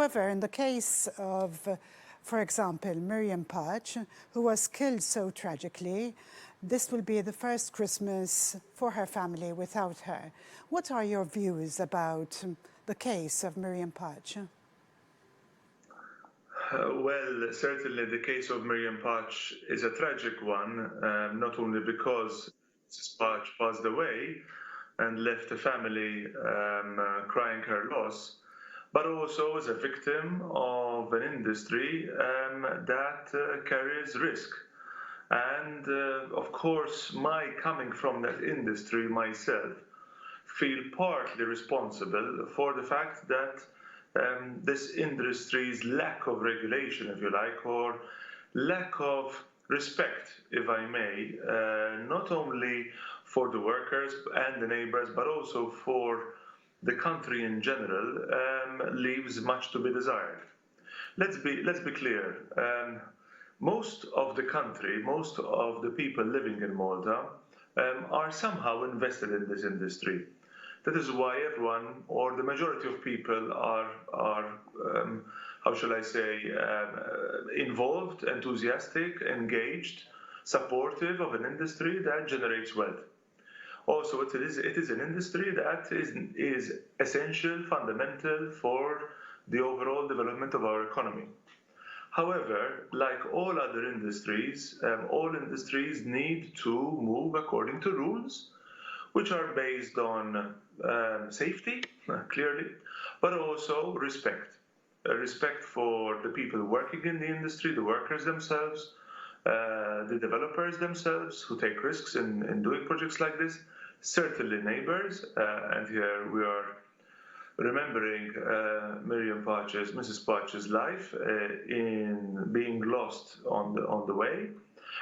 However, in the case of, for example, Miriam Pace, who was killed so tragically, this will be the first Christmas for her family without her. What are your views about the case of Miriam Pace? Well, certainly the case of Miriam Pace is a tragic one, not only because Mrs. Pace passed away and left the family crying her loss, but also as a victim of an industry that carries risk. And of course, my coming from that industry myself, feel partly responsible for the fact that this industry's lack of regulation, if you like, or lack of respect, if I may, not only for the workers and the neighbors, but also for the country in general, leaves much to be desired. Let's be clear. Most of the country, most of the people living in Malta are somehow invested in this industry. That is why everyone, or the majority of people, are how shall I say, involved, enthusiastic, engaged, supportive of an industry that generates wealth. Also, it is an industry that is essential, fundamental for the overall development of our economy. However, like all other industries, all industries need to move according to rules, which are based on safety, clearly, but also respect. Respect for the people working in the industry, the workers themselves, the developers themselves who take risks in doing projects like this, certainly neighbors, and here we are remembering Mrs. Pace's life in being lost on the way.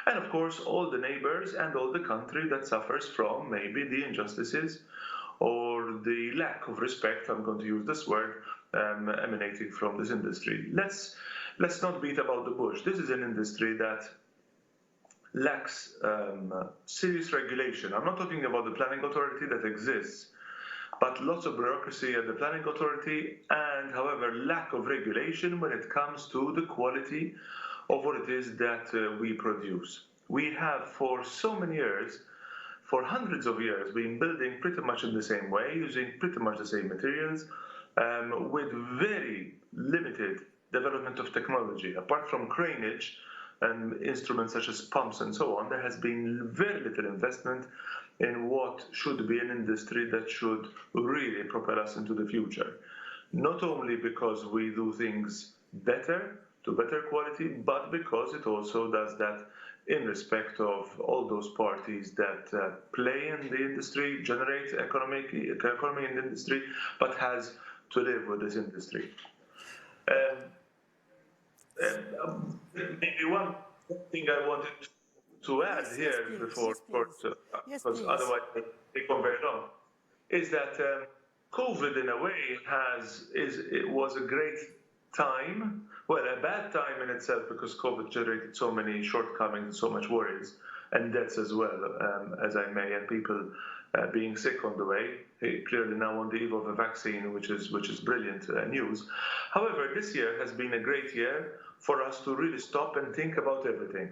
And of course, all the neighbors and all the country that suffers from maybe the injustices or the lack of respect, I'm going to use this word, emanating from this industry. Let's not beat about the bush. This is an industry that lacks serious regulation. I'm not talking about the planning authority that exists, but lots of bureaucracy at the planning authority and, however, lack of regulation when it comes to the quality of what it is that we produce. We have for so many years, for hundreds of years, been building pretty much in the same way, using pretty much the same materials, with very limited development of technology. Apart from craneage and instruments such as pumps and so on, there has been very little investment in what should be an industry that should really propel us into the future. Not only because we do things better, to better quality, but because it also does that in respect of all those parties that play in the industry, generate economy in the industry, but has to live with this industry. Maybe one thing I wanted to add because otherwise they come very long, is that COVID in a way it was a great time, well, a bad time in itself because COVID generated so many shortcomings, so much worries and deaths as well, as I may, and people being sick on the way, clearly now on the eve of a vaccine, which is brilliant news. However, this year has been a great year for us to really stop and think about everything,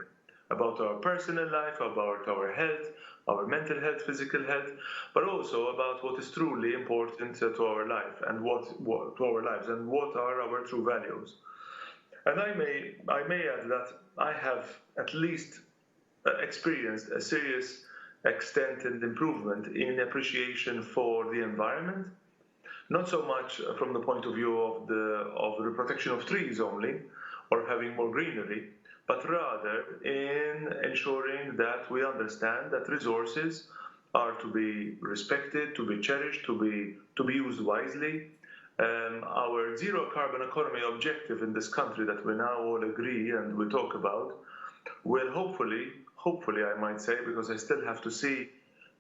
about our personal life, about our health, our mental health, physical health, but also about what is truly important to our life and what are our true values. And I may add that I have at least experienced a serious extent and improvement in appreciation for the environment, not so much from the point of view of the protection of trees only, or having more greenery, but rather in ensuring that we understand that resources are to be respected, to be cherished, to be used wisely. Our zero carbon economy objective in this country that we now all agree and we talk about will hopefully I might say, because I still have to see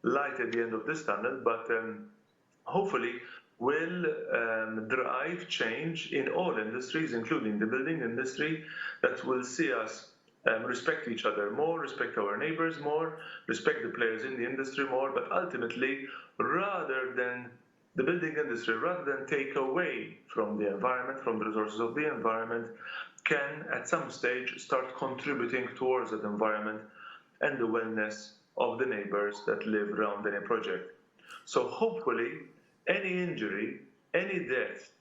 light at the end of this tunnel, but hopefully will drive change in all industries, including the building industry, that will see us respect each other more, respect our neighbors more, respect the players in the industry more, but ultimately, rather than the building industry, rather than take away from the environment, from the resources of the environment, can at some stage start contributing towards that environment and the wellness of the neighbors that live around any project. So hopefully, any injury, any death,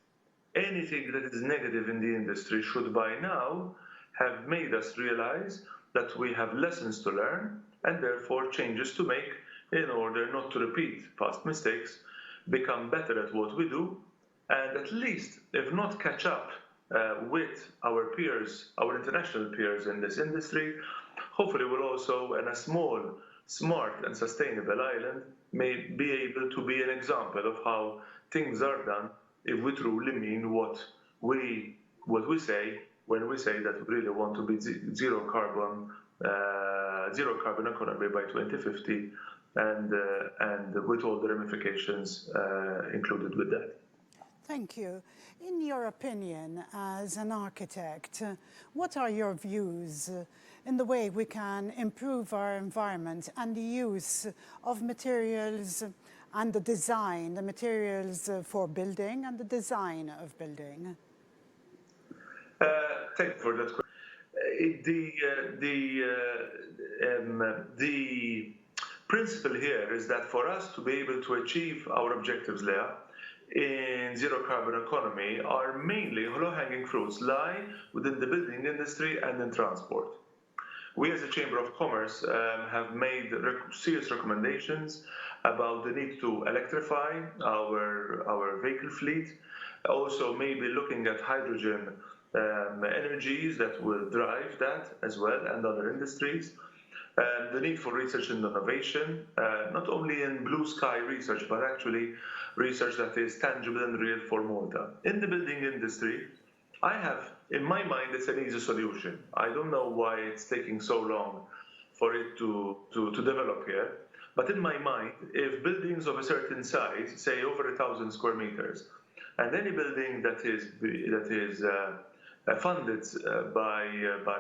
anything that is negative in the industry should by now have made us realize that we have lessons to learn and therefore changes to make in order not to repeat past mistakes, become better at what we do, and at least, if not catch up with our peers, our international peers in this industry, hopefully we'll also, in a small, smart and sustainable island, may be able to be an example of how things are done if we truly mean what we say when we say that we really want to be zero carbon economy by 2050, and with all the ramifications included with that. Thank you. In your opinion, as an architect, what are your views in the way we can improve our environment and the use of materials and the design, the materials for building and the design of building? Thank you for that question. The principle here is that for us to be able to achieve our objectives, Leah, in zero carbon economy, are mainly low-hanging fruits lie within the building industry and in transport. We as a Chamber of Commerce have made serious recommendations about the need to electrify our vehicle fleet, also maybe looking at hydrogen energies that will drive that as well, and other industries. The need for research and innovation, not only in blue sky research, but actually research that is tangible and real for Malta. In the building industry, I have, in my mind, it's an easy solution. I don't know why it's taking so long for it to develop here. But in my mind, if buildings of a certain size, say over 1,000 square meters, and any building that is funded by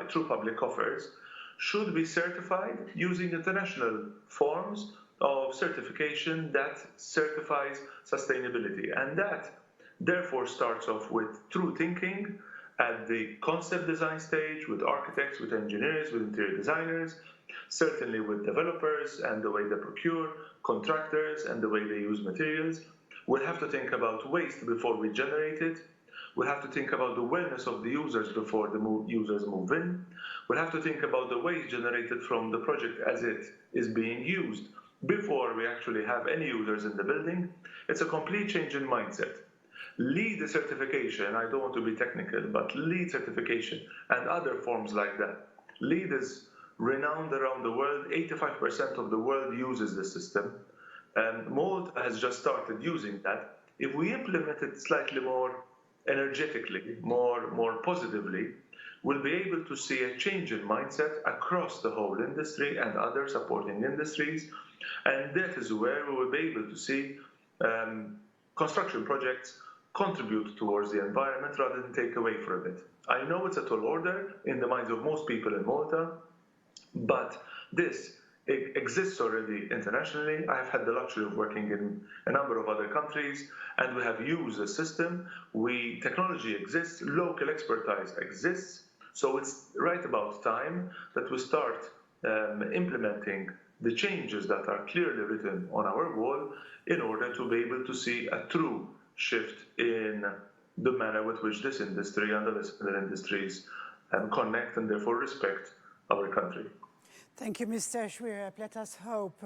through public coffers, should be certified using international forms of certification that certifies sustainability. And that therefore starts off with true thinking at the concept design stage, with architects, with engineers, with interior designers, certainly with developers and the way they procure, contractors and the way they use materials. We'll have to think about waste before we generate it. We'll have to think about the wellness of the users before the users move in. We'll have to think about the waste generated from the project as it is being used before we actually have any users in the building. It's a complete change in mindset. LEED certification, I don't want to be technical, but LEED certification and other forms like that. LEED is renowned around the world. 85% of the world uses the system. And Malta has just started using that. If we implement it slightly more energetically, more positively, we'll be able to see a change in mindset across the whole industry and other supporting industries. And that is where we will be able to see construction projects contribute towards the environment rather than take away from it. I know it's a tall order in the minds of most people in Malta, but this exists already internationally. I've had the luxury of working in a number of other countries, and we have used the system. Technology exists, local expertise exists, so it's right about time that we start implementing the changes that are clearly written on our wall in order to be able to see a true shift in the manner with which this industry and other industries connect and therefore respect our country. Thank you, Mr. Xuereb. Let us hope.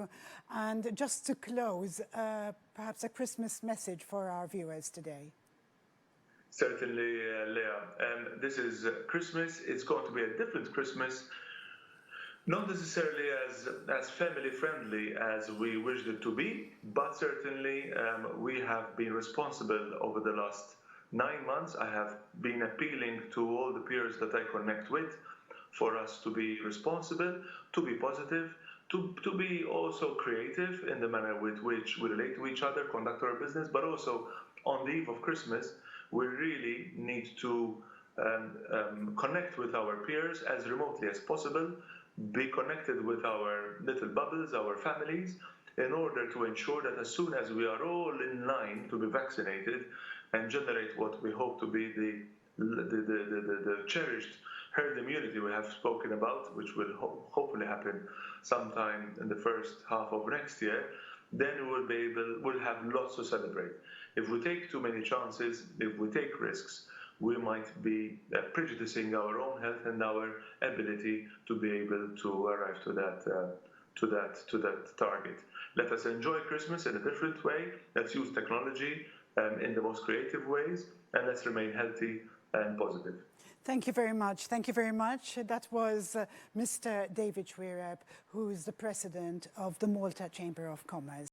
And just to close, perhaps a Christmas message for our viewers today. Certainly, Leah. This is Christmas. It's going to be a different Christmas, not necessarily as family-friendly as we wished it to be, but certainly we have been responsible over the last 9 months. I have been appealing to all the peers that I connect with for us to be responsible, to be positive, to be also creative in the manner with which we relate to each other, conduct our business, but also on the eve of Christmas, we really need to connect with our peers as remotely as possible, be connected with our little bubbles, our families, in order to ensure that as soon as we are all in line to be vaccinated and generate what we hope to be the cherished herd immunity we have spoken about, which will hopefully happen sometime in the first half of next year, then we'll have lots to celebrate. If we take too many chances, if we take risks, we might be prejudicing our own health and our ability to be able to arrive to that target. Let us enjoy Christmas in a different way. Let's use technology in the most creative ways, and let's remain healthy and positive. Thank you very much. Thank you very much. That was Mr. David Xuereb, who is the president of the Malta Chamber of Commerce.